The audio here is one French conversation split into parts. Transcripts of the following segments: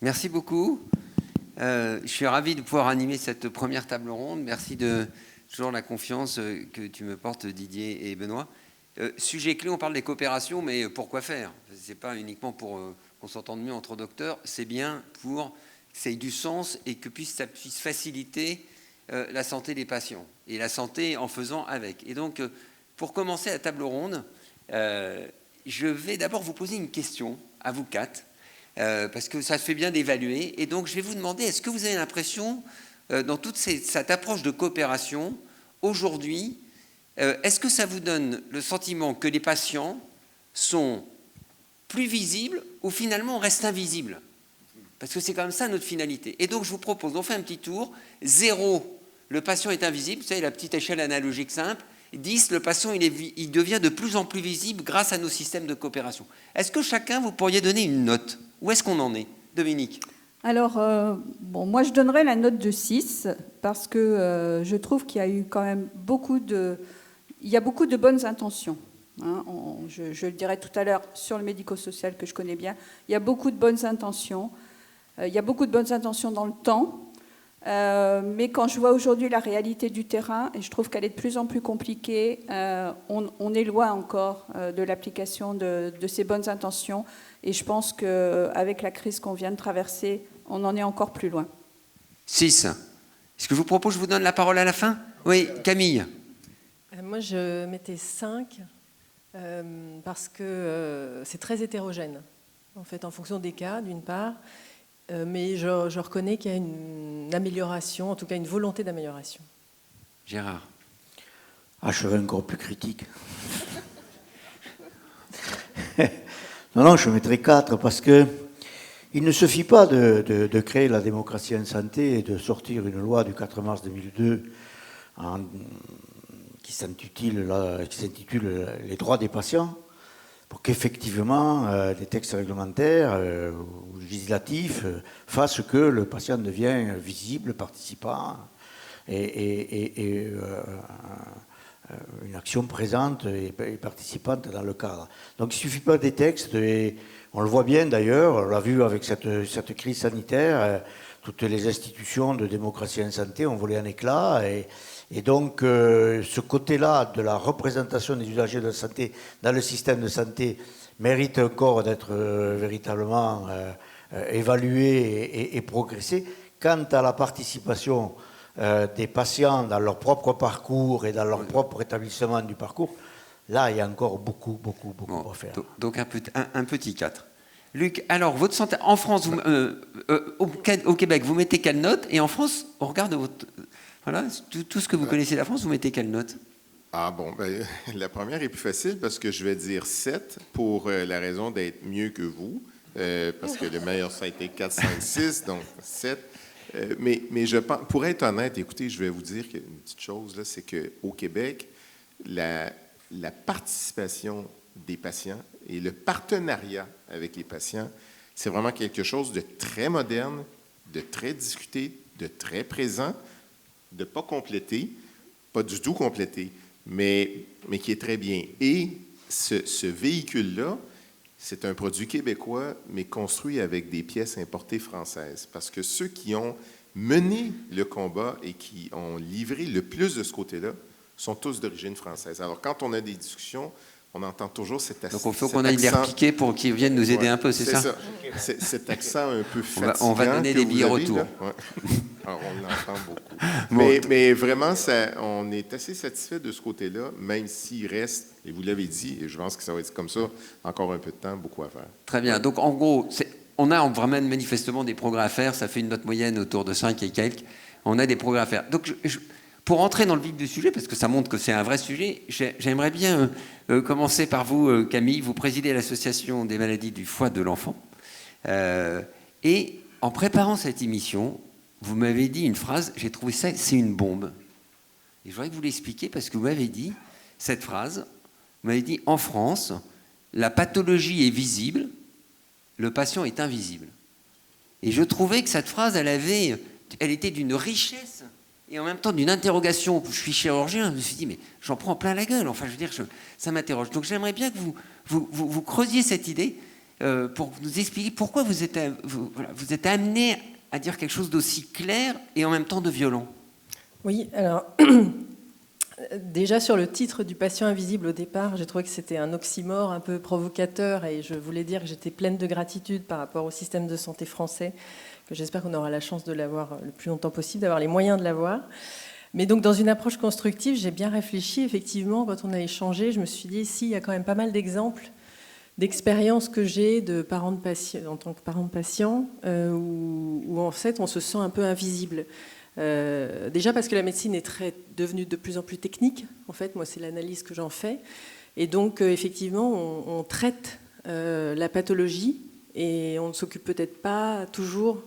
Merci beaucoup. Je suis ravi de pouvoir animer cette première table ronde. Merci de toujours la confiance que tu me portes, Didier et Benoît. Sujet clé, on parle des coopérations, mais pourquoi faire? Ce n'est pas uniquement pour qu'on s'entende mieux entre docteurs, c'est bien pour que ça ait du sens et que ça puisse faciliter la santé des patients et la santé en faisant avec. Et donc, pour commencer la table ronde, je vais d'abord vous poser une question à vous quatre, parce que ça se fait bien d'évaluer. Et donc, je vais vous demander, est-ce que vous avez l'impression, dans toute cette approche de coopération, aujourd'hui, est-ce que ça vous donne le sentiment que les patients sont plus visibles ou finalement restent invisibles? Parce que c'est quand même ça notre finalité. Et donc, je vous propose, on fait un petit tour. 0, le patient est invisible, vous savez, la petite échelle analogique simple. 10, le patient, il devient de plus en plus visible grâce à nos systèmes de coopération. Est-ce que chacun, vous pourriez donner une note? Où est-ce qu'on en est? Dominique? Alors, moi, je donnerais la note de 6 parce que je trouve qu'il y a eu quand même beaucoup de bonnes intentions. Hein. Je le dirai tout à l'heure sur le médico-social que je connais bien. Il y a beaucoup de bonnes intentions. Il y a beaucoup de bonnes intentions dans le temps. Mais quand je vois aujourd'hui la réalité du terrain, et je trouve qu'elle est de plus en plus compliquée, on est loin encore de l'application de ces bonnes intentions. Et je pense qu'avec la crise qu'on vient de traverser, on en est encore plus loin. 6. Est-ce que je vous propose, je vous donne la parole à la fin? Oui, Camille. Moi, je mettais 5 parce que c'est très hétérogène, en fait, en fonction des cas, d'une part. Mais je reconnais qu'il y a une amélioration, en tout cas une volonté d'amélioration. Gérard. Ah, je serais encore plus critique. Non, je mettrais 4 parce que il ne suffit pas de créer la démocratie en santé et de sortir une loi du 4 mars 2002 qui s'intitule les droits des patients pour qu'effectivement les textes réglementaires ou législatifs fassent que le patient devient visible, participant et une action présente et participante dans le cadre. Donc il ne suffit pas des textes, et on le voit bien d'ailleurs, on l'a vu avec cette crise sanitaire, toutes les institutions de démocratie en santé ont volé en éclats, et donc ce côté-là de la représentation des usagers de la santé dans le système de santé mérite encore d'être véritablement évalué et progressé. Quant à la participation des patients dans leur propre parcours et dans leur propre établissement du parcours, là, il y a encore beaucoup à faire. Donc un petit 4. Luc, alors, votre santé, en France, au Québec, vous mettez quelle note? Et en France, on regarde voilà, tout ce que vous connaissez de la France, vous mettez quelle note? Ah bon, ben, la première est plus facile parce que je vais dire 7 pour la raison d'être mieux que vous, parce que le meilleur, ça a été 4, 5, 6, donc 7. Mais je pense, pour être honnête, écoutez, je vais vous dire une petite chose, là, c'est qu'au Québec, la participation des patients et le partenariat avec les patients, c'est vraiment quelque chose de très moderne, de très discuté, de très présent, de pas complété, pas du tout complété, mais qui est très bien. Et ce véhicule-là, c'est un produit québécois, mais construit avec des pièces importées françaises. Parce que ceux qui ont mené le combat et qui ont livré le plus de ce côté-là sont tous d'origine française. Alors, quand on a des discussions, on entend toujours cet accent. Donc, il faut qu'on aille les repiquer pour qu'ils viennent nous aider un peu, c'est ça? Cet accent un peu fatigant. On va donner des billets retour. Ouais. Alors, on l'entend beaucoup. Mais vraiment, on est assez satisfait de ce côté-là, même s'il reste, et vous l'avez dit, et je pense que ça va être comme ça, encore un peu de temps, beaucoup à faire. Très bien. Donc, en gros, on a vraiment manifestement des progrès à faire. Ça fait une note moyenne autour de 5 et quelques. On a des progrès à faire. Donc, pour entrer dans le vif du sujet, parce que ça montre que c'est un vrai sujet, j'aimerais bien commencer par vous, Camille. Vous présidez l'Association des maladies du foie de l'enfant. Et en préparant cette émission, vous m'avez dit une phrase, j'ai trouvé ça, c'est une bombe. Et je voudrais que vous l'expliquiez parce que vous m'avez dit cette phrase, vous m'avez dit, en France, la pathologie est visible, le patient est invisible. Et je trouvais que cette phrase, elle était d'une richesse et en même temps d'une interrogation. Je suis chirurgien, je me suis dit, mais j'en prends plein la gueule. Enfin, je veux dire, ça m'interroge. Donc j'aimerais bien que vous creusiez cette idée. pour nous expliquer pourquoi vous êtes amené à dire quelque chose d'aussi clair et en même temps de violent. Oui, alors déjà sur le titre du patient invisible au départ, j'ai trouvé que c'était un oxymore un peu provocateur et je voulais dire que j'étais pleine de gratitude par rapport au système de santé français, que j'espère qu'on aura la chance de l'avoir le plus longtemps possible, d'avoir les moyens de l'avoir. Mais donc dans une approche constructive, j'ai bien réfléchi, effectivement, quand on a échangé, je me suis dit, si, il y a quand même pas mal d'exemples d'expériences que j'ai de parents de patients, en tant que parent de patient, où en fait on se sent un peu invisible. Déjà parce que la médecine est devenue de plus en plus technique. En fait, moi, c'est l'analyse que j'en fais. Et donc, effectivement, on traite la pathologie et on ne s'occupe peut-être pas toujours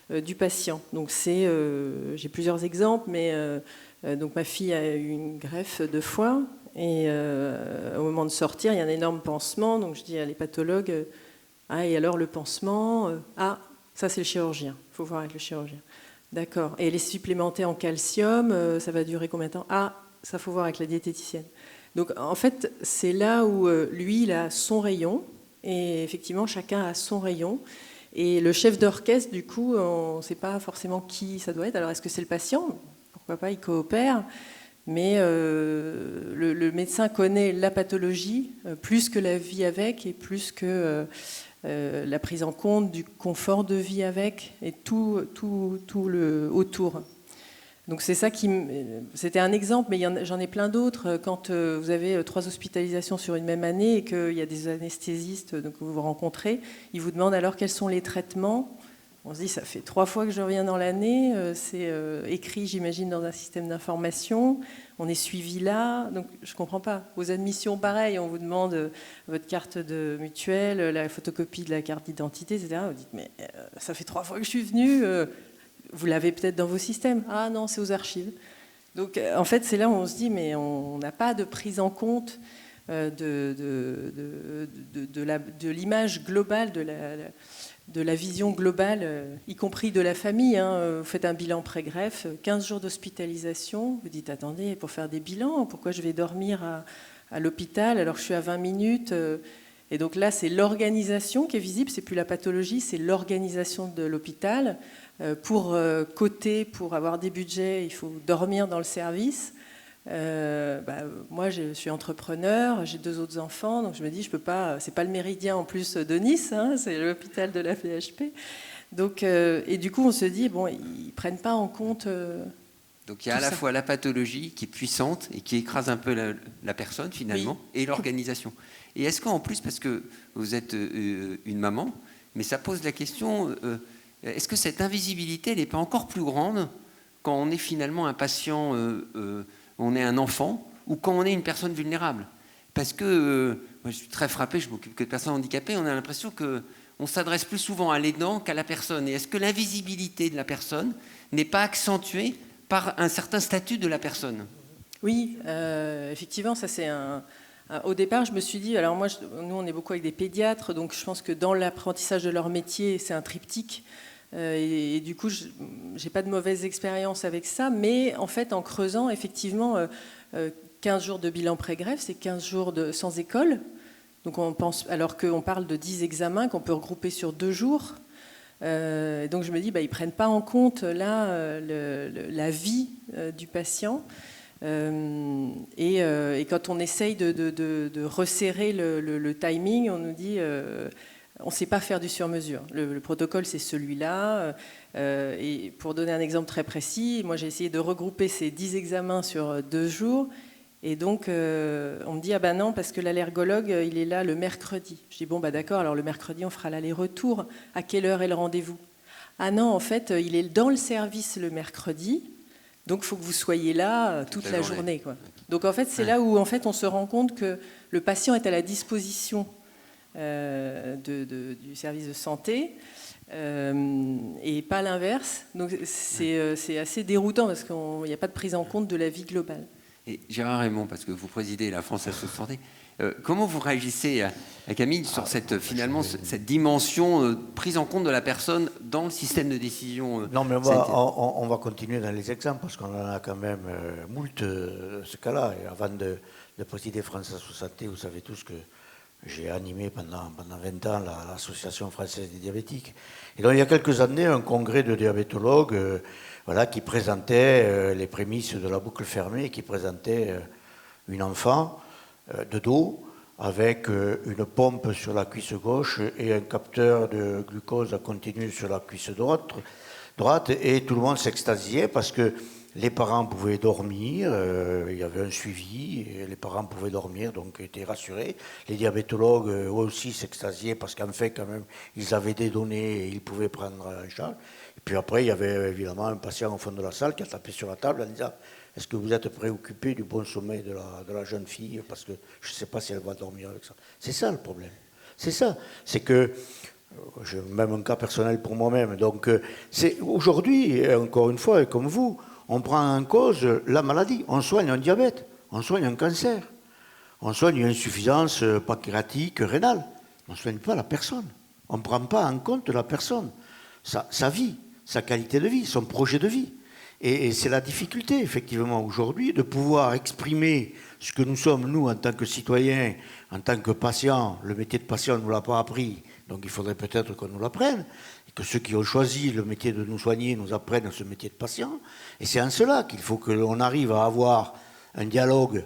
du patient. Donc, j'ai plusieurs exemples, mais donc ma fille a eu une greffe de foie et au moment de sortir, il y a un énorme pansement. Donc, je dis à les pathologues, ah, et alors le pansement, ah, ça c'est le chirurgien. Il faut voir avec le chirurgien. D'accord. Et les supplémenter en calcium, ça va durer combien de temps? Ah, ça faut voir avec la diététicienne. Donc en fait, c'est là où lui, il a son rayon, et effectivement, chacun a son rayon. Et le chef d'orchestre, du coup, on ne sait pas forcément qui ça doit être. Alors est-ce que c'est le patient? Pourquoi pas, il coopère. Mais le médecin connaît la pathologie plus que la vie avec et plus que la prise en compte du confort de vie avec et tout le autour. Donc c'est ça c'était un exemple, mais j'en ai plein d'autres. Quand vous avez 3 hospitalisations sur une même année et qu'il y a des anesthésistes donc, que vous rencontrez, ils vous demandent alors quels sont les traitements. On se dit, ça fait 3 fois que je reviens dans l'année, c'est écrit, j'imagine, dans un système d'information, on est suivi là, donc je ne comprends pas. Aux admissions, pareil, on vous demande votre carte de mutuelle, la photocopie de la carte d'identité, etc. Vous dites, mais ça fait 3 fois que je suis venue, vous l'avez peut-être dans vos systèmes. Ah non, c'est aux archives. Donc en fait, c'est là où on se dit, mais on n'a pas de prise en compte de l'image globale de la vision globale, y compris de la famille. Vous faites un bilan pré-greffe, 15 jours d'hospitalisation. Vous dites, attendez, pour faire des bilans, pourquoi je vais dormir à l'hôpital alors que je suis à 20 minutes Et donc là, c'est l'organisation qui est visible, c'est plus la pathologie, c'est l'organisation de l'hôpital. Pour coter, pour avoir des budgets, il faut dormir dans le service. Moi, je suis entrepreneur, j'ai 2 autres enfants, donc je me dis, je peux pas. C'est pas le Méridien en plus de Nice, c'est l'hôpital de la PHP. Donc, et du coup, on se dit, bon, ils prennent pas en compte. Donc il y a à la fois la pathologie qui est puissante et qui écrase un peu la personne finalement, oui, et l'organisation. Et est-ce qu'en plus, parce que vous êtes une maman, mais ça pose la question, est-ce que cette invisibilité n'est pas encore plus grande quand on est finalement un patient, on est un enfant, ou quand on est une personne vulnérable? Parce que moi je suis très frappé, je m'occupe que de personnes handicapées, on a l'impression qu'on s'adresse plus souvent à l'aidant qu'à la personne. Et est-ce que l'invisibilité de la personne n'est pas accentuée par un certain statut de la personne? Oui, effectivement, ça c'est au départ, je me suis dit, alors moi, nous on est beaucoup avec des pédiatres, donc je pense que dans l'apprentissage de leur métier, c'est un triptyque. Et du coup, je n'ai pas de mauvaise expérience avec ça, mais en fait, en creusant, effectivement, 15 jours de bilan pré-greffe, c'est 15 jours sans école. Donc on pense, alors qu'on parle de 10 examens qu'on peut regrouper sur 2 jours. Donc je me dis, ils ne prennent pas en compte là la vie du patient. Et quand on essaye de resserrer le timing, on nous dit on ne sait pas faire du sur-mesure. Le protocole, c'est celui-là. Et pour donner un exemple très précis, moi j'ai essayé de regrouper ces 10 examens sur 2 jours. Et donc, on me dit, ah ben non, parce que l'allergologue, il est là le mercredi. Je dis, bon, d'accord, alors le mercredi, on fera l'aller-retour. À quelle heure est le rendez-vous? Ah non, en fait, il est dans le service le mercredi, donc il faut que vous soyez là toute la journée. Quoi. Donc, en fait, c'est là où en fait, on se rend compte que le patient est à la disposition du service de santé et pas l'inverse. Donc, c'est assez déroutant parce qu'il n'y a pas de prise en compte de la vie globale. Et Gérard Raymond, parce que vous présidez la France Association de Santé, comment vous réagissez à Camille sur cette dimension prise en compte de la personne dans le système de décision? Non, mais on va continuer dans les exemples parce qu'on en a quand même moult ce cas-là. Et avant de présider France Association de Santé, vous savez tous que J'ai animé pendant 20 ans l'Association française des diabétiques. Et donc, il y a quelques années, un congrès de diabétologues qui présentait les prémices de la boucle fermée, qui présentait une enfant de dos avec une pompe sur la cuisse gauche et un capteur de glucose continu sur la cuisse droite, et tout le monde s'extasiait parce que les parents pouvaient dormir, il y avait un suivi, et les parents pouvaient dormir, donc étaient rassurés. Les diabétologues eux aussi s'extasiaient parce qu'en fait, quand même, ils avaient des données et ils pouvaient prendre en charge. Et puis après, il y avait évidemment un patient au fond de la salle qui a tapé sur la table en disant « Est-ce que vous êtes préoccupé du bon sommeil de la jeune fille? Parce que je ne sais pas si elle va dormir avec ça. » C'est ça le problème. C'est ça. C'est que j'ai même un cas personnel pour moi-même. Donc, aujourd'hui, encore une fois, et comme vous, on prend en cause la maladie. On soigne un diabète, on soigne un cancer, on soigne une insuffisance pancréatique, rénale. On ne soigne pas la personne. On ne prend pas en compte la personne, sa vie, sa qualité de vie, son projet de vie. Et c'est la difficulté, effectivement, aujourd'hui, de pouvoir exprimer ce que nous sommes, nous, en tant que citoyens, en tant que patients. Le métier de patient ne nous l'a pas appris, donc il faudrait peut-être qu'on nous l'apprenne. Que ceux qui ont choisi le métier de nous soigner nous apprennent ce métier de patient. Et c'est en cela qu'il faut que l'on arrive à avoir un dialogue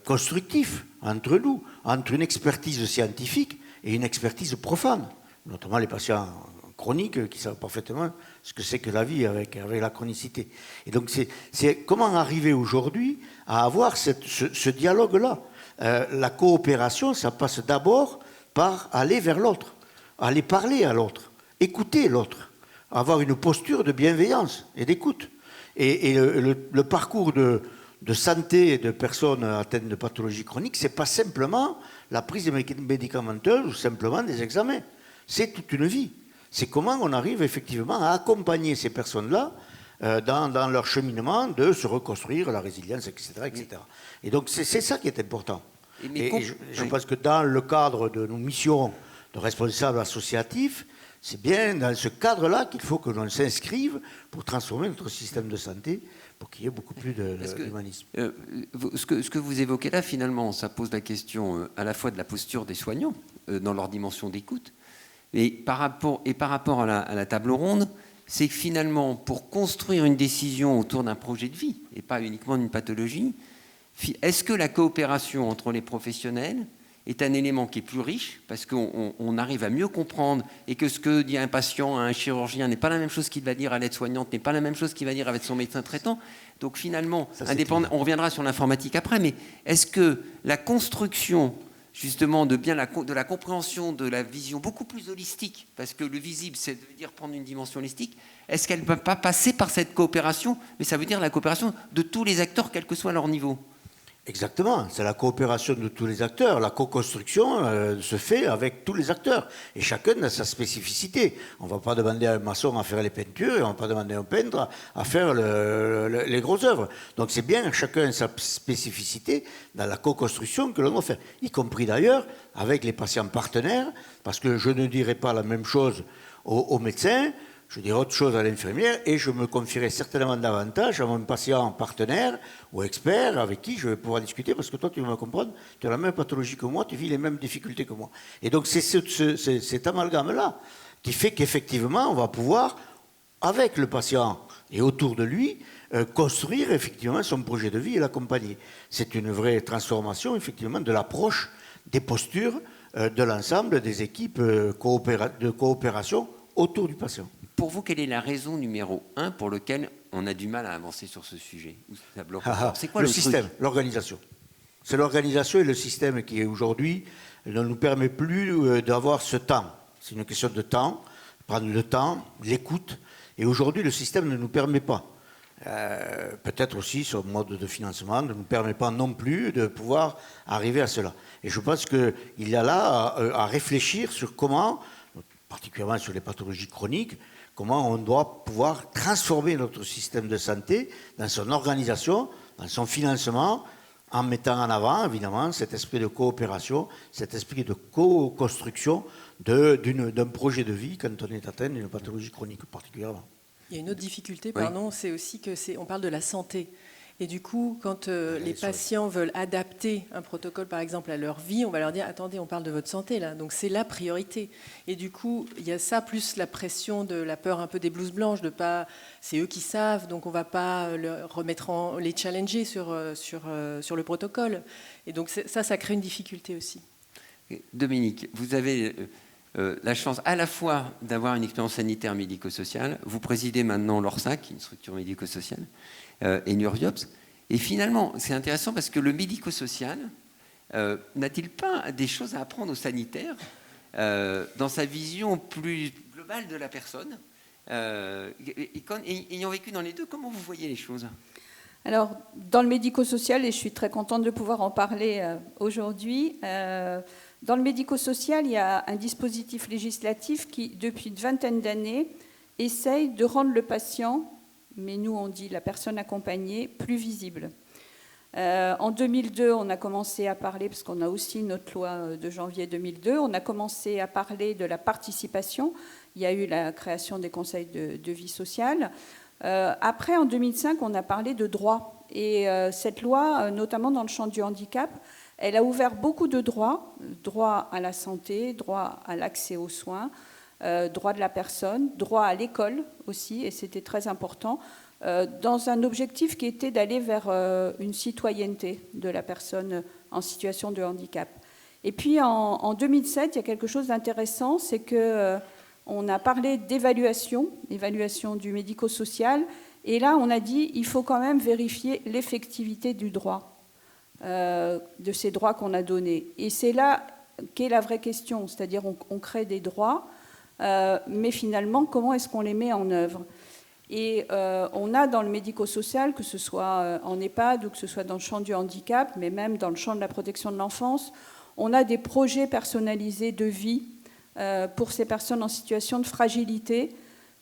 constructif entre nous, entre une expertise scientifique et une expertise profane, notamment les patients chroniques qui savent parfaitement ce que c'est que la vie avec la chronicité. Et donc c'est comment arriver aujourd'hui à avoir ce dialogue-là. La coopération, ça passe d'abord par aller vers l'autre, aller parler à l'autre, écouter l'autre, avoir une posture de bienveillance et d'écoute. Et le parcours de santé de personnes atteintes de pathologies chroniques, ce n'est pas simplement la prise médicamenteuse ou simplement des examens. C'est toute une vie. C'est comment on arrive effectivement à accompagner ces personnes-là dans leur cheminement de se reconstruire, la résilience, etc. etc. Et donc c'est ça qui est important. Et je pense que dans le cadre de nos missions de responsables associatifs, c'est bien dans ce cadre-là qu'il faut que l'on s'inscrive pour transformer notre système de santé, pour qu'il y ait beaucoup plus d'humanisme. Ce que vous évoquez là, finalement, ça pose la question à la fois de la posture des soignants dans leur dimension d'écoute, et par rapport à la table ronde, c'est que finalement, pour construire une décision autour d'un projet de vie, et pas uniquement d'une pathologie, est-ce que la coopération entre les professionnels est un élément qui est plus riche, parce qu'on arrive à mieux comprendre, et que ce que dit un patient à un chirurgien n'est pas la même chose qu'il va dire à l'aide-soignante, n'est pas la même chose qu'il va dire avec son médecin traitant. Donc finalement, on reviendra sur l'informatique après, mais est-ce que la construction justement de la compréhension de la vision beaucoup plus holistique, parce que le visible, c'est de dire prendre une dimension holistique, est-ce qu'elle ne peut pas passer par cette coopération, mais ça veut dire la coopération de tous les acteurs, quel que soit leur niveau? Exactement, c'est la coopération de tous les acteurs. La co-construction se fait avec tous les acteurs et chacun a sa spécificité. On ne va pas demander à un maçon à faire les peintures et on ne va pas demander à un peintre à faire les grosses œuvres. Donc c'est bien chacun sa spécificité dans la co-construction que l'on doit faire, y compris d'ailleurs avec les patients partenaires, parce que je ne dirais pas la même chose aux médecins. Je dirais autre chose à l'infirmière et je me confierai certainement davantage à mon patient partenaire ou expert avec qui je vais pouvoir discuter parce que toi, tu vas me comprendre, tu as la même pathologie que moi, tu vis les mêmes difficultés que moi. Et donc, c'est cet amalgame-là qui fait qu'effectivement, on va pouvoir, avec le patient et autour de lui, construire effectivement son projet de vie et l'accompagner. C'est une vraie transformation, effectivement, de l'approche, des postures de l'ensemble des équipes de coopération autour du patient. Pour vous, quelle est la raison numéro 1 pour laquelle on a du mal à avancer sur ce sujet? C'est quoi le système, l'organisation. C'est l'organisation et le système qui, aujourd'hui, ne nous permet plus d'avoir ce temps. C'est une question de temps, prendre le temps, l'écoute. Et aujourd'hui, le système ne nous permet pas. Peut-être aussi, son mode de financement ne nous permet pas non plus de pouvoir arriver à cela. Et je pense qu'il y a là à réfléchir sur comment, particulièrement sur les pathologies chroniques, comment on doit pouvoir transformer notre système de santé dans son organisation, dans son financement, en mettant en avant, évidemment, cet esprit de coopération, cet esprit de co-construction d'un projet de vie quand on est atteint d'une pathologie chronique particulièrement. Il y a une autre difficulté, oui. c'est aussi que on parle de la santé. Et du coup, quand les patients veulent adapter un protocole, par exemple, à leur vie, on va leur dire « Attendez, on parle de votre santé, là, donc c'est la priorité ». Et du coup, il y a ça, plus la pression de la peur un peu des blouses blanches, de pas... C'est eux qui savent, donc on ne va pas les challenger sur le protocole. Et donc ça crée une difficulté aussi. Dominique, vous avez la chance à la fois d'avoir une expérience sanitaire médico-sociale. Vous présidez maintenant l'ORSAC, une structure médico-sociale, et Nurviops. Et finalement, c'est intéressant parce que le médico-social n'a-t-il pas des choses à apprendre aux sanitaires dans sa vision plus globale de la personne ayant vécu dans les deux, comment vous voyez les choses ? Alors, dans le médico-social, et je suis très contente de pouvoir en parler aujourd'hui, dans le médico-social, il y a un dispositif législatif qui, depuis une vingtaine d'années, essaye de rendre le patient, mais nous on dit la personne accompagnée, plus visible. En 2002, on a commencé à parler, parce qu'on a aussi notre loi de janvier 2002, on a commencé à parler de la participation. Il y a eu la création des conseils de vie sociale. Après, en 2005, on a parlé de droits. Et cette loi, notamment dans le champ du handicap, elle a ouvert beaucoup de droits. Droit à la santé, droit à l'accès aux soins, droit de la personne, droit à l'école aussi, et c'était très important, dans un objectif qui était d'aller vers une citoyenneté de la personne en situation de handicap. Et puis en 2007, il y a quelque chose d'intéressant, c'est qu'on a parlé d'évaluation, évaluation du médico-social, et là on a dit il faut quand même vérifier l'effectivité du droit, de ces droits qu'on a donnés. Et c'est là qu'est la vraie question, c'est-à-dire on crée des droits, mais finalement comment est-ce qu'on les met en œuvre ? Et on a dans le médico-social, que ce soit en EHPAD ou que ce soit dans le champ du handicap, mais même dans le champ de la protection de l'enfance, on a des projets personnalisés de vie pour ces personnes en situation de fragilité.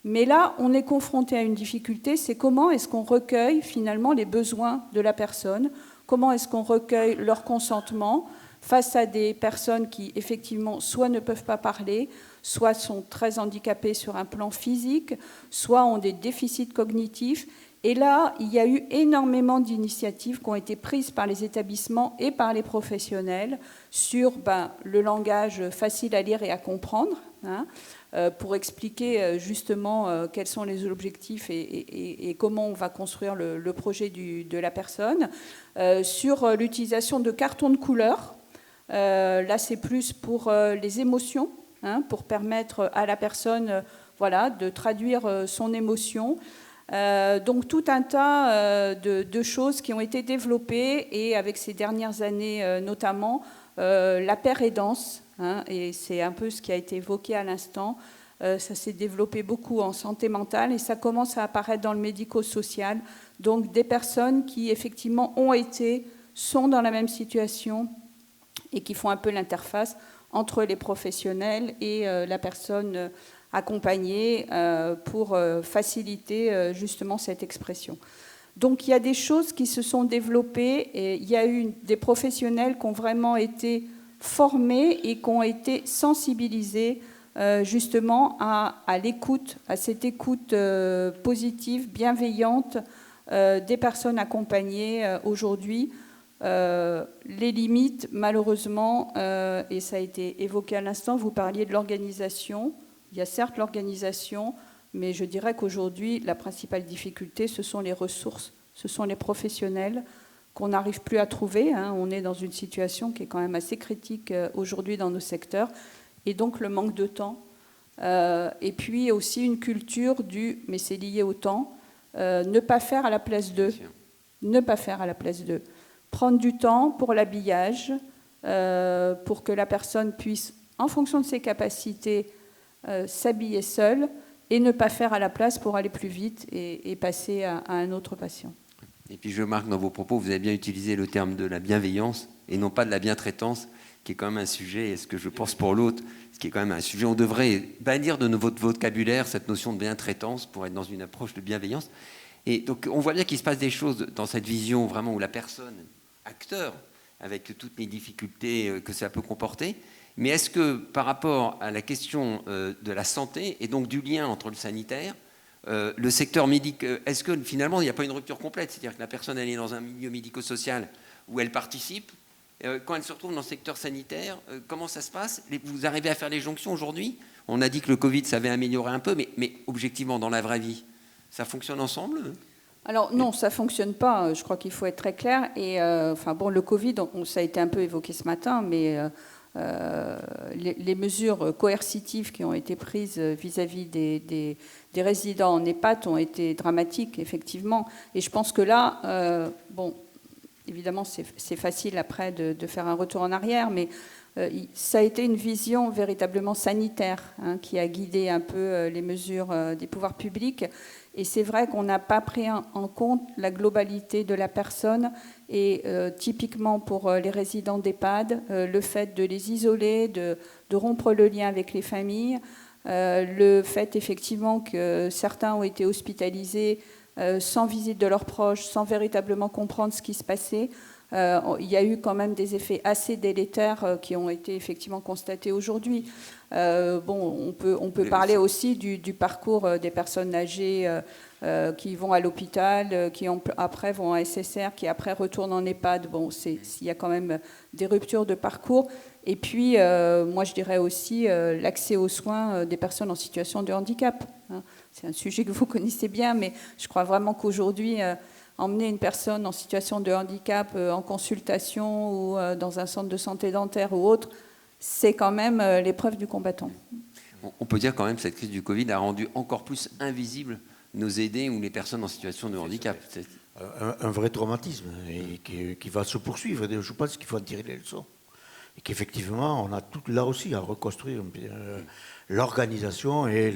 Mais là, on est confronté à une difficulté, c'est comment est-ce qu'on recueille finalement les besoins de la personne, comment est-ce qu'on recueille leur consentement face à des personnes qui, effectivement, soit ne peuvent pas parler, soit sont très handicapées sur un plan physique, soit ont des déficits cognitifs. Et là, il y a eu énormément d'initiatives qui ont été prises par les établissements et par les professionnels sur le langage facile à lire et à comprendre, pour expliquer justement quels sont les objectifs et comment on va construire le projet de la personne, sur l'utilisation de cartons de couleur. Là, c'est plus pour les émotions, pour permettre à la personne de traduire son émotion. Donc tout un tas de choses qui ont été développées, et avec ces dernières années notamment la paire-aidance, et c'est un peu ce qui a été évoqué à l'instant. Ça s'est développé beaucoup en santé mentale et ça commence à apparaître dans le médico-social. Donc des personnes qui effectivement sont dans la même situation et qui font un peu l'interface entre les professionnels et la personne accompagnée pour faciliter justement cette expression. Donc il y a des choses qui se sont développées et il y a eu des professionnels qui ont vraiment été formés et qui ont été sensibilisés justement à l'écoute, à cette écoute positive, bienveillante des personnes accompagnées aujourd'hui. Les limites, malheureusement, et ça a été évoqué à l'instant, vous parliez de l'organisation. Il y a certes l'organisation, mais je dirais qu'aujourd'hui, la principale difficulté, ce sont les ressources, ce sont les professionnels qu'on n'arrive plus à trouver. On est dans une situation qui est quand même assez critique aujourd'hui dans nos secteurs, et donc le manque de temps. Et puis aussi une culture mais c'est lié au temps, ne pas faire à la place d'eux. Ne pas faire à la place d'eux. Prendre du temps pour l'habillage, pour que la personne puisse, en fonction de ses capacités, s'habiller seule, et ne pas faire à la place pour aller plus vite et passer à un autre patient. Et puis je remarque dans vos propos, vous avez bien utilisé le terme de la bienveillance et non pas de la bientraitance, qui est quand même un sujet, et ce que je pense pour l'autre, ce qui est quand même un sujet, on devrait bannir de votre vocabulaire cette notion de bientraitance pour être dans une approche de bienveillance. Et donc on voit bien qu'il se passe des choses dans cette vision vraiment où la personne, acteur, avec toutes les difficultés que ça peut comporter. Mais est-ce que par rapport à la question de la santé et donc du lien entre le sanitaire, Le secteur médical, est-ce que finalement il n'y a pas une rupture complète? C'est-à-dire que la personne elle est dans un milieu médico-social où elle participe. Quand elle se retrouve dans le secteur sanitaire, comment ça se passe? Vous arrivez à faire les jonctions aujourd'hui? On a dit que le Covid, ça avait amélioré un peu, mais objectivement, dans la vraie vie, ça fonctionne ensemble? Alors non, ça ne fonctionne pas. Je crois qu'il faut être très clair. Et le Covid, ça a été un peu évoqué ce matin, mais les mesures coercitives qui ont été prises vis-à-vis des résidents en EHPAD ont été dramatiques, effectivement. Et je pense que là, évidemment, c'est facile après de faire un retour en arrière, mais ça a été une vision véritablement sanitaire qui a guidé un peu les mesures des pouvoirs publics. Et c'est vrai qu'on n'a pas pris en compte la globalité de la personne. Et typiquement pour les résidents d'EHPAD, le fait de les isoler, de rompre le lien avec les familles, le fait effectivement que certains ont été hospitalisés sans visite de leurs proches, sans véritablement comprendre ce qui se passait. Il y a eu quand même des effets assez délétères qui ont été effectivement constatés aujourd'hui. On peut parler aussi du parcours des personnes âgées qui vont à l'hôpital, qui après vont à SSR, qui après retournent en EHPAD. Il y a quand même des ruptures de parcours. Et puis, moi, je dirais aussi l'accès aux soins des personnes en situation de handicap. C'est un sujet que vous connaissez bien, mais je crois vraiment qu'aujourd'hui, emmener une personne en situation de handicap en consultation ou dans un centre de santé dentaire ou autre, c'est quand même l'épreuve du combattant. On peut dire quand même que cette crise du Covid a rendu encore plus invisibles nos aidés ou les personnes en situation de handicap. Un vrai traumatisme et qui va se poursuivre. Je pense qu'il faut en tirer les leçons. Et qu'effectivement, on a tout là aussi à reconstruire l'organisation et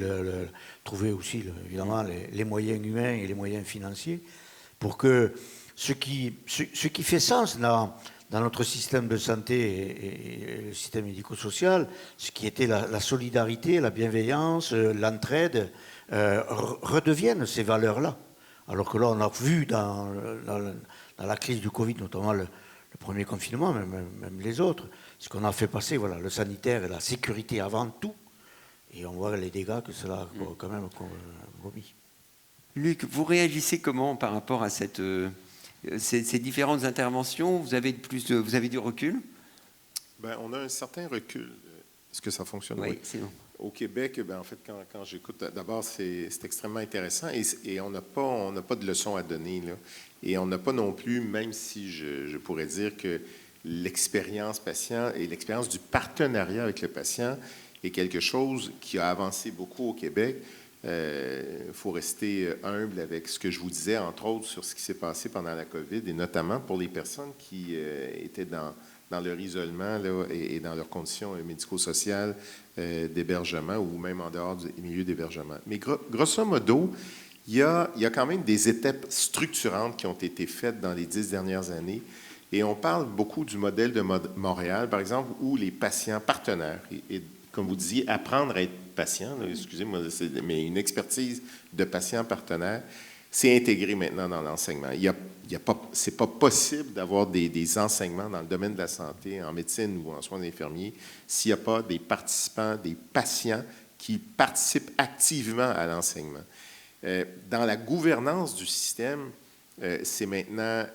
trouver aussi, évidemment, les moyens humains et les moyens financiers pour que ce qui fait sens dans notre système de santé et le système médico-social, ce qui était la solidarité, la bienveillance, l'entraide, redeviennent ces valeurs-là. Alors que là, on a vu dans la crise du Covid, notamment le premier confinement, même les autres, ce qu'on a fait passer, le sanitaire et la sécurité avant tout, et on voit les dégâts que cela a quand même commis. Luc, vous réagissez comment par rapport à ces différentes interventions? Vous avez du recul? On a un certain recul. Est-ce que ça fonctionne? Oui, c'est bon. Au Québec, en fait, quand j'écoute, d'abord, c'est extrêmement intéressant et on n'a pas de leçons à donner, là. Et on n'a pas non plus, même si je pourrais dire que l'expérience patient et l'expérience du partenariat avec le patient est quelque chose qui a avancé beaucoup au Québec. Il faut rester humble avec ce que je vous disais, entre autres, sur ce qui s'est passé pendant la COVID, et notamment pour les personnes qui étaient dans leur isolement là, et dans leurs conditions médico-sociales d'hébergement ou même en dehors du milieu d'hébergement. Mais grosso modo, il y a quand même des étapes structurantes qui ont été faites dans les 10 dernières années. Et on parle beaucoup du modèle de Montréal, par exemple, où les patients partenaires, et comme vous disiez, apprendre à être patient, là, excusez-moi, mais une expertise de patient partenaire, c'est intégré maintenant dans l'enseignement. C'est pas possible d'avoir des enseignements dans le domaine de la santé, en médecine ou en soins infirmiers, s'il n'y a pas des participants, des patients qui participent activement à l'enseignement. Dans la gouvernance du système, c'est maintenant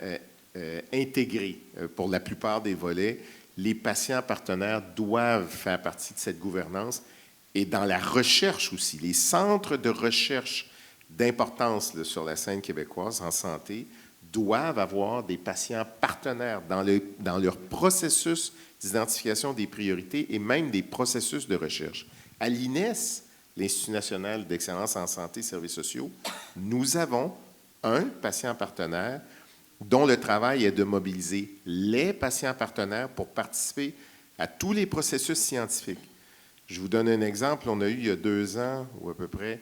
intégré pour la plupart des volets. Les patients partenaires doivent faire partie de cette gouvernance. Et dans la recherche aussi, les centres de recherche d'importance là, sur la scène québécoise en santé doivent avoir des patients partenaires dans leur processus d'identification des priorités et même des processus de recherche. À l'INES, l'Institut national d'excellence en santé et services sociaux, nous avons un patient partenaire dont le travail est de mobiliser les patients partenaires pour participer à tous les processus scientifiques. Je vous donne un exemple. On a eu il y a 2 ans, ou à peu près,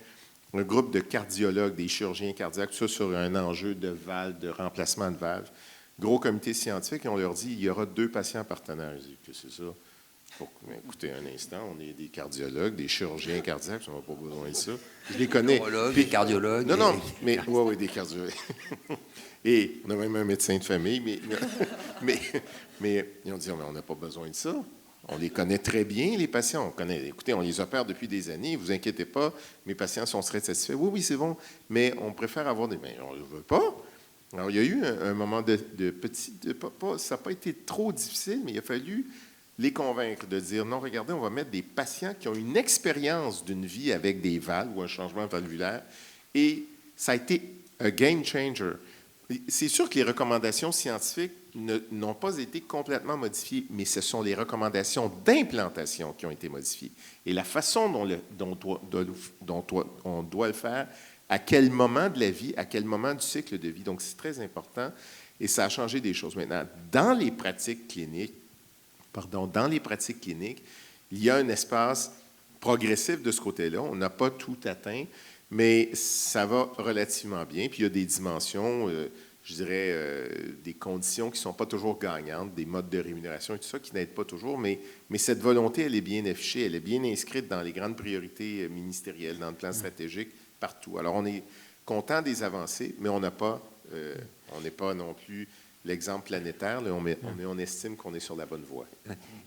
un groupe de cardiologues, des chirurgiens cardiaques, tout ça sur un enjeu de valve, de remplacement de valve. Gros comité scientifique, et on leur dit il y aura 2 patients partenaires. Je dis que c'est ça. Écoutez un instant, on est des cardiologues, des chirurgiens cardiaques, on n'a pas besoin de ça. Je les connais. Des cardiologues. Non, mais oui, des cardiologues. Et on a même un médecin de famille, mais ils ont dit, mais on n'a pas besoin de ça. On les connaît très bien, les patients. Écoutez, on les opère depuis des années. Ne vous inquiétez pas, mes patients sont très satisfaits. Oui, oui, c'est bon, mais on préfère avoir des... Mais on ne le veut pas. Alors, il y a eu un moment de petit... ça n'a pas été trop difficile, mais il a fallu les convaincre de dire, non, regardez, on va mettre des patients qui ont une expérience d'une vie avec des valves ou un changement valvulaire. Et ça a été un game changer. C'est sûr que les recommandations scientifiques n'ont pas été complètement modifiées, mais ce sont les recommandations d'implantation qui ont été modifiées. Et la façon dont on doit le faire, à quel moment de la vie, à quel moment du cycle de vie. Donc, c'est très important et ça a changé des choses. Maintenant, dans les pratiques cliniques, il y a un espace progressif de ce côté-là. On n'a pas tout atteint, mais ça va relativement bien. Puis il y a des dimensions, je dirais, des conditions qui ne sont pas toujours gagnantes, des modes de rémunération et tout ça qui n'aident pas toujours, mais cette volonté, elle est bien affichée, elle est bien inscrite dans les grandes priorités ministérielles, dans le plan stratégique, partout. Alors, on est content des avancées, mais on n'est pas non plus l'exemple planétaire, là, mais on estime qu'on est sur la bonne voie.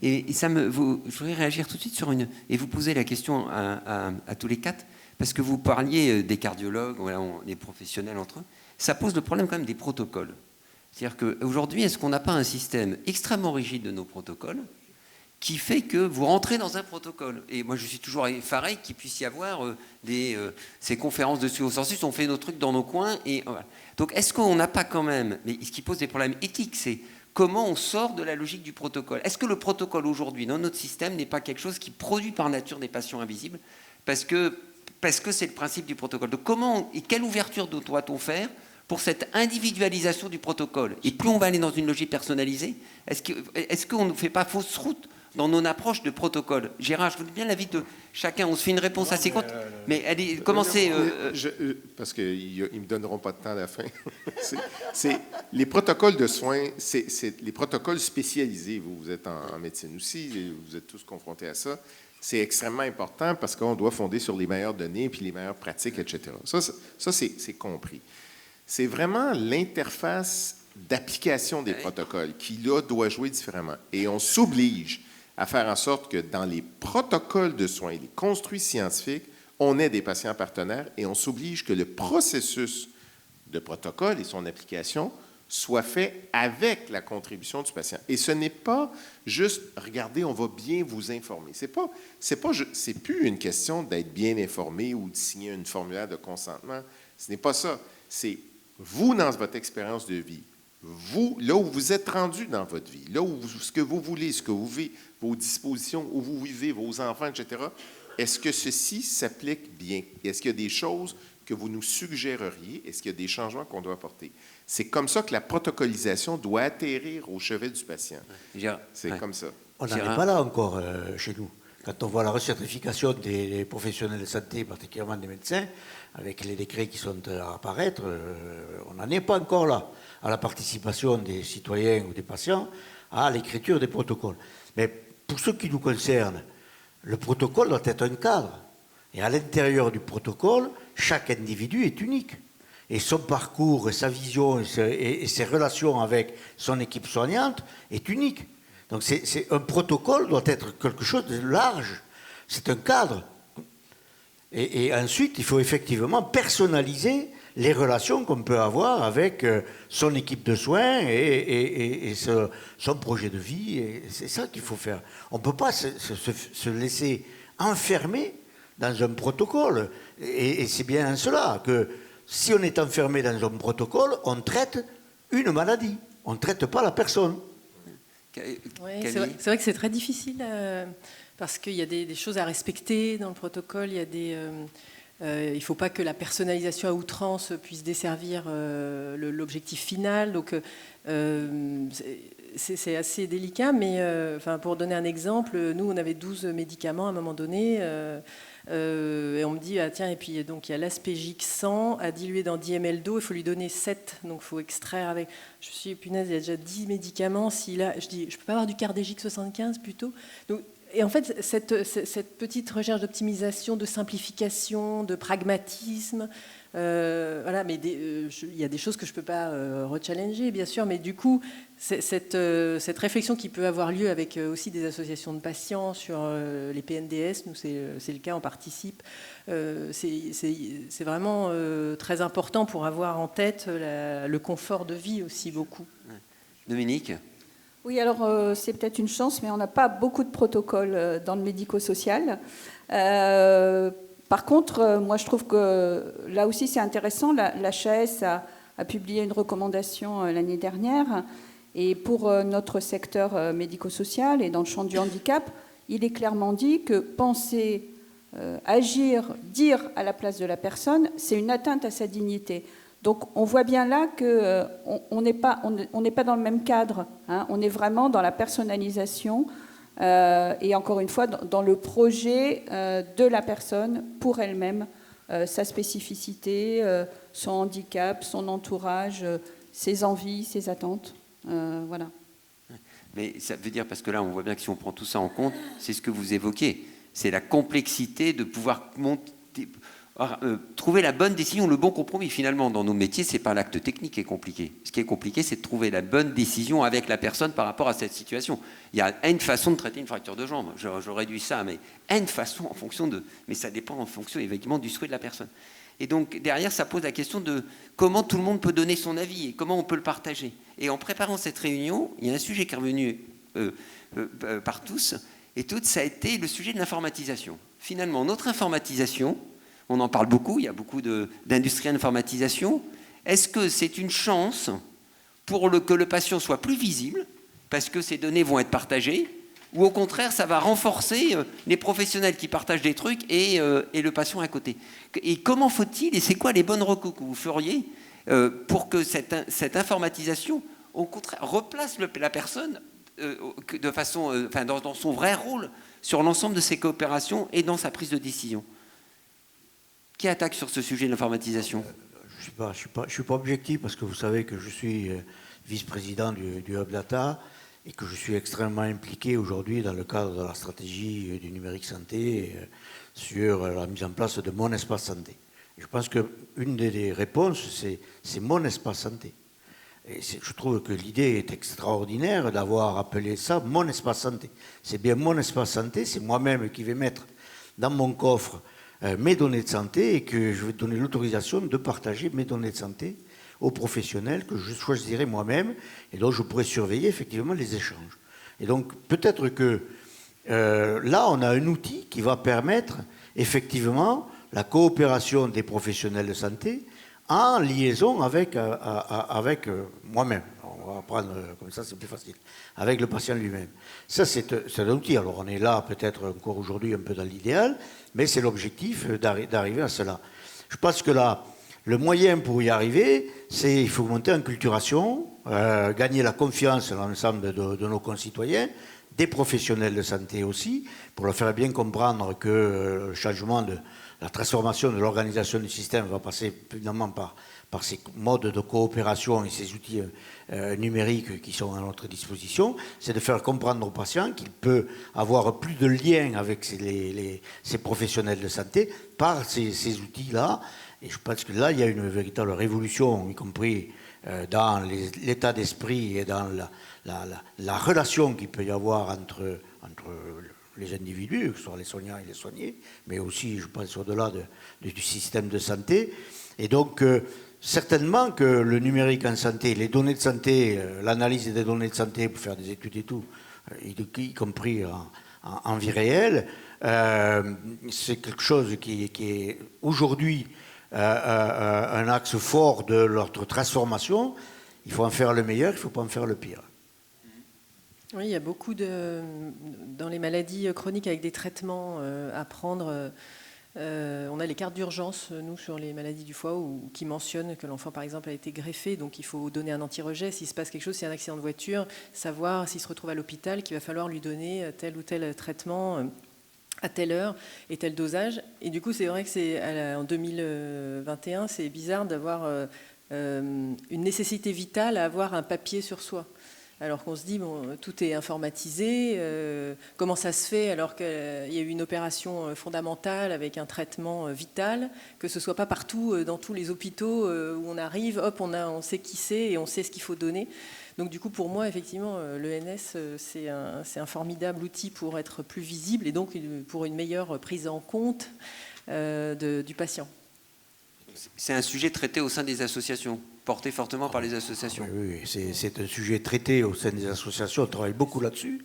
Et je voudrais réagir tout de suite sur et vous poser la question à tous les quatre, parce que vous parliez des cardiologues, voilà, des professionnels entre eux, ça pose le problème quand même des protocoles. C'est-à-dire qu'aujourd'hui, est-ce qu'on n'a pas un système extrêmement rigide de nos protocoles qui fait que vous rentrez dans un protocole? Et moi, je suis toujours effaré qu'il puisse y avoir ces conférences de suivi au sensus, on fait nos trucs dans nos coins. Et, voilà. Donc, est-ce qu'on n'a pas quand même... Mais ce qui pose des problèmes éthiques, c'est comment on sort de la logique du protocole. Est-ce que le protocole aujourd'hui, dans notre système, n'est pas quelque chose qui produit par nature des patients invisibles parce que c'est le principe du protocole. Donc, comment et quelle ouverture doit-on faire pour cette individualisation du protocole? Et plus on va aller dans une logique personnalisée, est-ce qu'on ne fait pas fausse route dans nos approches de protocole? Gérard, je voudrais bien l'avis de chacun. On se fait une réponse assez courte. Mais allez, commencez. Parce qu'ils ne me donneront pas de temps à la fin. Les protocoles de soins, c'est les protocoles spécialisés. Vous êtes en médecine aussi, vous êtes tous confrontés à ça. C'est extrêmement important parce qu'on doit fonder sur les meilleures données puis les meilleures pratiques, etc. Ça c'est compris. C'est vraiment l'interface d'application des protocoles qui, là, doit jouer différemment. Et on s'oblige à faire en sorte que dans les protocoles de soins, les construits scientifiques, on ait des patients partenaires et on s'oblige que le processus de protocole et son application soit fait avec la contribution du patient. Et ce n'est pas juste, regardez, on va bien vous informer. C'est plus une question d'être bien informé ou de signer une formulaire de consentement. Ce n'est pas ça. C'est vous, dans votre expérience de vie, vous, là où vous êtes rendu dans votre vie, là où ce que vous voulez, ce que vous vivez, vos dispositions, où vous vivez, vos enfants, etc., est-ce que ceci s'applique bien? Est-ce qu'il y a des choses que vous nous suggéreriez? Est-ce qu'il y a des changements qu'on doit apporter? C'est comme ça que la protocolisation doit atterrir au chevet du patient. C'est comme ça. On n'en est pas là encore chez nous. Quand on voit la recertification des professionnels de santé, particulièrement des médecins, avec les décrets qui sont à apparaître, on n'en est pas encore là, à la participation des citoyens ou des patients à l'écriture des protocoles. Mais pour ce qui nous concerne, le protocole doit être un cadre. Et à l'intérieur du protocole, chaque individu est unique. Et son parcours, sa vision et ses relations avec son équipe soignante est unique. Donc un protocole doit être quelque chose de large. C'est un cadre. Et ensuite, il faut effectivement personnaliser les relations qu'on peut avoir avec son équipe de soins et son projet de vie. Et c'est ça qu'il faut faire. On ne peut pas se laisser enfermer dans un protocole. Et c'est bien cela que si on est enfermé dans un protocole, on traite une maladie. On ne traite pas la personne. Oui, c'est vrai que c'est très difficile parce qu'il y a des choses à respecter dans le protocole. Il ne faut pas que la personnalisation à outrance puisse desservir l'objectif final. Donc, c'est assez délicat. Mais pour donner un exemple, nous, on avait 12 médicaments à un moment donné. Et on me dit, ah, tiens, et puis donc il y a l'aspégique 100 à diluer dans 10 ml d'eau, il faut lui donner 7, donc il faut extraire avec. Je me suis dit, punaise, il y a déjà 10 médicaments. Je dis, je peux pas avoir du cardégique 75 plutôt? Donc Et en fait, cette petite recherche d'optimisation, de simplification, de pragmatisme, voilà, mais il y a des choses que je ne peux pas rechallenger, bien sûr, mais du coup, cette réflexion qui peut avoir lieu avec aussi des associations de patients sur les PNDS, nous c'est le cas, on participe, c'est vraiment très important pour avoir en tête le confort de vie aussi beaucoup. Dominique ? Oui, alors c'est peut-être une chance, mais on n'a pas beaucoup de protocoles dans le médico-social. Par contre, moi je trouve que là aussi c'est intéressant. La HAS a publié une recommandation l'année dernière, et pour notre secteur médico-social et dans le champ du handicap, il est clairement dit que penser, agir, dire à la place de la personne, c'est une atteinte à sa dignité. Donc on voit bien là qu'on n'est pas dans le même cadre, hein. On est vraiment dans la personnalisation et encore une fois dans le projet de la personne pour elle-même, sa spécificité, son handicap, son entourage, ses envies, ses attentes. Voilà. Mais ça veut dire, parce que là on voit bien que si on prend tout ça en compte, c'est ce que vous évoquez, c'est la complexité de pouvoir trouver la bonne décision, le bon compromis. Finalement, dans nos métiers, ce n'est pas l'acte technique qui est compliqué. Ce qui est compliqué, c'est de trouver la bonne décision avec la personne par rapport à cette situation. Il y a une façon de traiter une fracture de jambe. Je réduis ça, mais une façon en fonction de... Mais ça dépend en fonction, évidemment, du souhait de la personne. Et donc, derrière, ça pose la question de comment tout le monde peut donner son avis et comment on peut le partager. Et en préparant cette réunion, il y a un sujet qui est revenu par tous et toutes, ça a été le sujet de l'informatisation. Finalement, notre informatisation... On en parle beaucoup, il y a beaucoup d'industries d'informatisation. Est-ce que c'est une chance pour que le patient soit plus visible, parce que ces données vont être partagées, ou au contraire, ça va renforcer les professionnels qui partagent des trucs et le patient à côté? Et comment faut-il, et c'est quoi les bonnes recos que vous feriez pour que cette informatisation, au contraire, replace la personne de façon, dans son vrai rôle sur l'ensemble de ses coopérations et dans sa prise de décision? Qui attaque sur ce sujet de l'informatisation? Je suis pas objectif parce que vous savez que je suis vice-président du Hub Data et que je suis extrêmement impliqué aujourd'hui dans le cadre de la stratégie du numérique santé sur la mise en place de mon espace santé. Et je pense qu'une des réponses, c'est mon espace santé. Et je trouve que l'idée est extraordinaire d'avoir appelé ça mon espace santé. C'est bien mon espace santé, c'est moi-même qui vais mettre dans mon coffre mes données de santé et que je vais donner l'autorisation de partager mes données de santé aux professionnels que je choisirai moi-même et dont je pourrai surveiller effectivement les échanges. Et donc peut-être que là on a un outil qui va permettre effectivement la coopération des professionnels de santé en liaison avec moi-même. On va prendre comme ça, c'est plus facile, avec le patient lui-même. Ça, c'est un outil. Alors, on est là, peut-être encore aujourd'hui, un peu dans l'idéal, mais c'est l'objectif d'arriver à cela. Je pense que là, le moyen pour y arriver, c'est il faut monter en culturation, gagner la confiance de l'ensemble de nos concitoyens, des professionnels de santé aussi, pour leur faire bien comprendre que le changement la transformation de l'organisation du système va passer évidemment par ces modes de coopération et ces outils numériques qui sont à notre disposition, c'est de faire comprendre aux patients qu'il peut avoir plus de liens avec ces professionnels de santé par ces outils-là. Et je pense que là, il y a une véritable révolution, y compris dans l'état d'esprit et dans la relation qu'il peut y avoir entre les individus, que ce soit les soignants et les soignés, mais aussi, je pense, au-delà du système de santé. Et donc, certainement que le numérique en santé, les données de santé, l'analyse des données de santé pour faire des études et tout, y compris en vie réelle, c'est quelque chose qui est aujourd'hui un axe fort de notre transformation. Il faut en faire le meilleur, il ne faut pas en faire le pire. Oui, il y a beaucoup dans les maladies chroniques avec des traitements à prendre. On a les cartes d'urgence, nous, sur les maladies du foie, qui mentionnent que l'enfant, par exemple, a été greffé, donc il faut donner un anti-rejet. S'il se passe quelque chose, s'il y a un accident de voiture, savoir s'il se retrouve à l'hôpital, qu'il va falloir lui donner tel ou tel traitement à telle heure et tel dosage. Et du coup, c'est vrai que en 2021, c'est bizarre d'avoir une nécessité vitale à avoir un papier sur soi. Alors qu'on se dit, bon, tout est informatisé, comment ça se fait alors qu'il y a eu une opération fondamentale avec un traitement vital, que ce ne soit pas partout, dans tous les hôpitaux où on arrive, hop, on sait qui c'est et on sait ce qu'il faut donner. Donc du coup, pour moi, effectivement, l'ENS, c'est un formidable outil pour être plus visible et donc pour une meilleure prise en compte du patient. C'est un sujet traité au sein des associations, porté fortement par les associations. Oui, c'est un sujet traité au sein des associations, on travaille beaucoup là-dessus.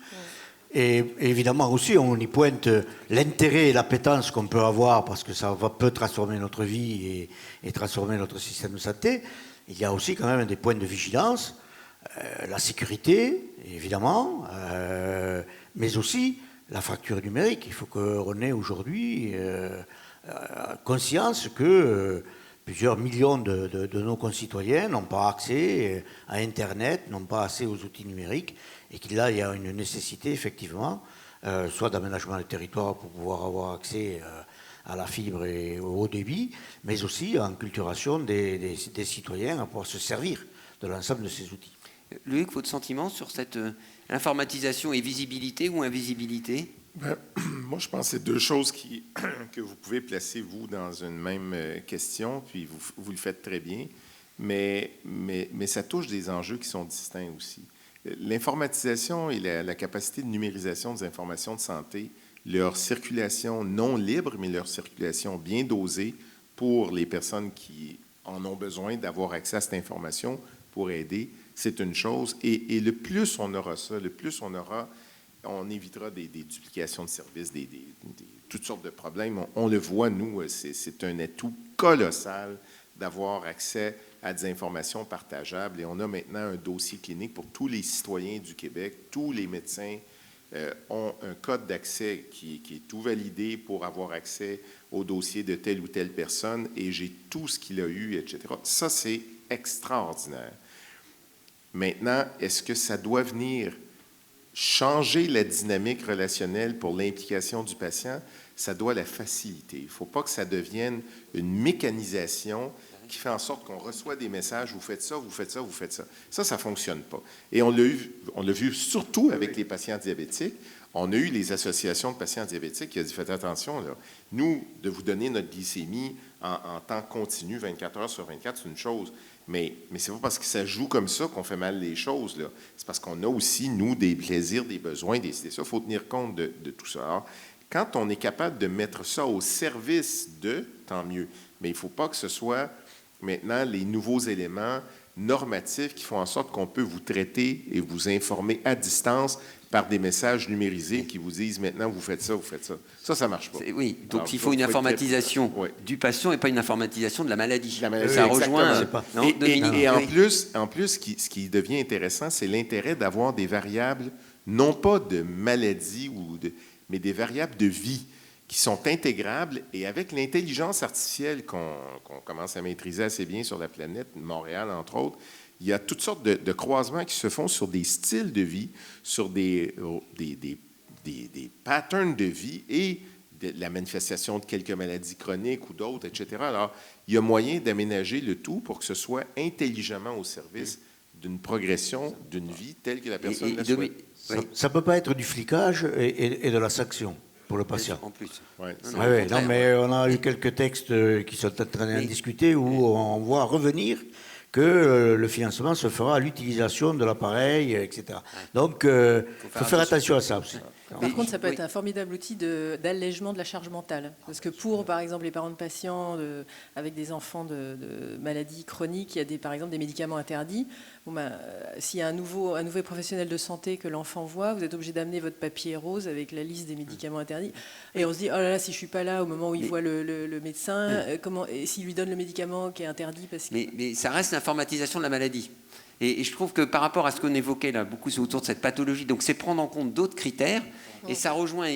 Et évidemment aussi, on y pointe l'intérêt et l'appétence qu'on peut avoir, parce que ça peut transformer notre vie et transformer notre système de santé. Il y a aussi quand même des points de vigilance, la sécurité, évidemment, mais aussi la fracture numérique. Il faut qu'on ait aujourd'hui conscience que plusieurs millions de nos concitoyens n'ont pas accès à Internet, n'ont pas accès aux outils numériques, et qu'il là, il y a une nécessité, effectivement, soit d'aménagement du territoire pour pouvoir avoir accès à la fibre et au haut débit, mais aussi en culturation des citoyens à pouvoir se servir de l'ensemble de ces outils. Loïc, votre sentiment sur cette informatisation et visibilité ou invisibilité ? Moi, je pense que c'est deux choses que vous pouvez placer, vous, dans une même question, puis vous le faites très bien, mais ça touche des enjeux qui sont distincts aussi. L'informatisation et la capacité de numérisation des informations de santé, leur circulation non libre, mais leur circulation bien dosée pour les personnes qui en ont besoin d'avoir accès à cette information pour aider, c'est une chose. Et le plus on aura ça, le plus on évitera des duplications de services, toutes sortes de problèmes. On le voit, nous, c'est un atout colossal d'avoir accès à des informations partageables. Et on a maintenant un dossier clinique pour tous les citoyens du Québec. Tous les médecins ont un code d'accès qui est tout validé pour avoir accès au dossier de telle ou telle personne, et j'ai tout ce qu'il a eu, etc. Ça, c'est extraordinaire. Maintenant, est-ce que ça doit venir changer la dynamique relationnelle pour l'implication du patient? Ça doit la faciliter. Il ne faut pas que ça devienne une mécanisation qui fait en sorte qu'on reçoit des messages, vous faites ça, vous faites ça, vous faites ça. Ça ne fonctionne pas. Et on l'a vu surtout avec les patients diabétiques. On a eu les associations de patients diabétiques qui ont dit, faites attention, là. Nous, de vous donner notre glycémie en temps continu, 24 heures sur 24, c'est une chose. Mais ce n'est pas parce que ça joue comme ça qu'on fait mal les choses, là. C'est parce qu'on a aussi, nous, des plaisirs, des besoins, des idées. Ça, il faut tenir compte de tout ça. Alors, quand on est capable de mettre ça au service de, tant mieux. Mais il ne faut pas que ce soit maintenant les nouveaux éléments normatifs qui font en sorte qu'on peut vous traiter et vous informer à distance par des messages numérisés qui vous disent maintenant vous faites ça, vous faites ça. Ça ne marche pas. Oui, donc alors, il faut une informatisation du patient et pas une informatisation de la maladie. Ça rejoint. Et en plus, ce qui devient intéressant, c'est l'intérêt d'avoir des variables, non pas de maladie, mais des variables de vie qui sont intégrables, et avec l'intelligence artificielle qu'on commence à maîtriser assez bien sur la planète, Montréal entre autres, il y a toutes sortes de croisements qui se font sur des styles de vie, sur des patterns de vie et de la manifestation de quelques maladies chroniques ou d'autres, etc. Alors, il y a moyen d'aménager le tout pour que ce soit intelligemment au service d'une progression d'une vie telle que la personne la souhaite. Ça ne peut pas être du flicage et de la sanction pour le patient. En plus. Non, mais on a eu quelques textes qui sont en train de discuter où on voit revenir que le financement se fera à l'utilisation de l'appareil, etc. Donc, il faut faire attention à ça aussi. Par contre, ça peut être un formidable outil d'allègement de la charge mentale. Parce que pour, par exemple, les parents de patients avec des enfants de maladies chroniques, il y a par exemple des médicaments interdits. S'il y a un nouveau professionnel de santé que l'enfant voit, vous êtes obligé d'amener votre papier rose avec la liste des médicaments interdits. Et on se dit, oh là là, si je ne suis pas là au moment où il voit le médecin, et s'il lui donne le médicament qui est interdit parce que... mais ça reste l'informatisation de la maladie. Et je trouve que par rapport à ce qu'on évoquait là, beaucoup autour de cette pathologie, donc c'est prendre en compte d'autres critères, et ça rejoint,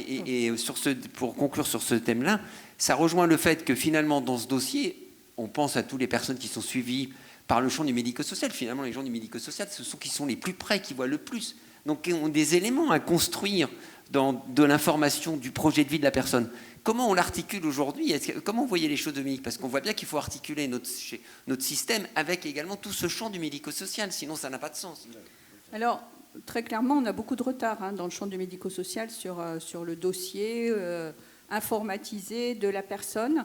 pour conclure sur ce thème-là, ça rejoint le fait que finalement dans ce dossier, on pense à toutes les personnes qui sont suivies par le champ du médico-social. Finalement, les gens du médico-social, ce sont qui sont les plus près, qui voient le plus. Donc, ils ont des éléments à construire de l'information, du projet de vie de la personne. Comment on l'articule aujourd'hui ? Comment vous voyez les choses, Dominique ? Parce qu'on voit bien qu'il faut articuler notre système avec également tout ce champ du médico-social, sinon ça n'a pas de sens. Alors, très clairement, on a beaucoup de retard dans le champ du médico-social sur le dossier informatisé de la personne.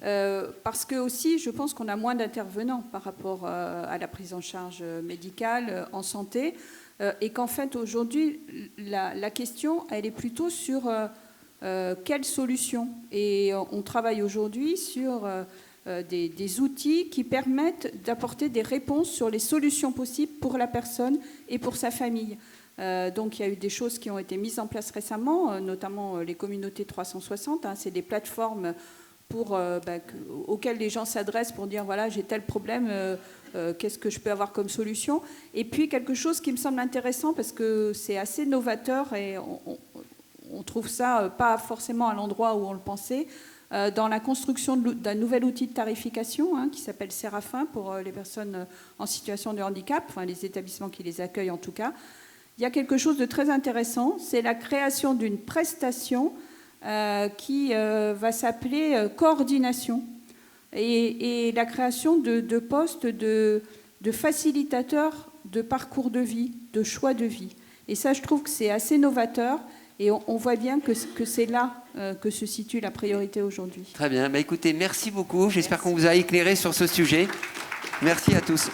Parce que aussi, je pense qu'on a moins d'intervenants par rapport à la prise en charge médicale en santé. Et qu'en fait, aujourd'hui, la question, elle est plutôt sur quelles solutions. Et on travaille aujourd'hui sur des outils qui permettent d'apporter des réponses sur les solutions possibles pour la personne et pour sa famille. Donc il y a eu des choses qui ont été mises en place récemment, notamment les communautés 360. C'est des plateformes auxquelles les gens s'adressent pour dire voilà, j'ai tel problème, qu'est-ce que je peux avoir comme solution. Et puis quelque chose qui me semble intéressant parce que c'est assez novateur et on trouve ça pas forcément à l'endroit où on le pensait. Dans la construction d'un nouvel outil de tarification qui s'appelle Séraphin pour les personnes en situation de handicap, enfin les établissements qui les accueillent en tout cas. Il y a quelque chose de très intéressant, c'est la création d'une prestation qui va s'appeler coordination et la création de postes de facilitateurs de parcours de vie, de choix de vie. Et ça, je trouve que c'est assez novateur. Et on voit bien que c'est là que se situe la priorité aujourd'hui. Très bien. Écoutez, merci beaucoup. J'espère qu'on vous a éclairé sur ce sujet. Merci à tous.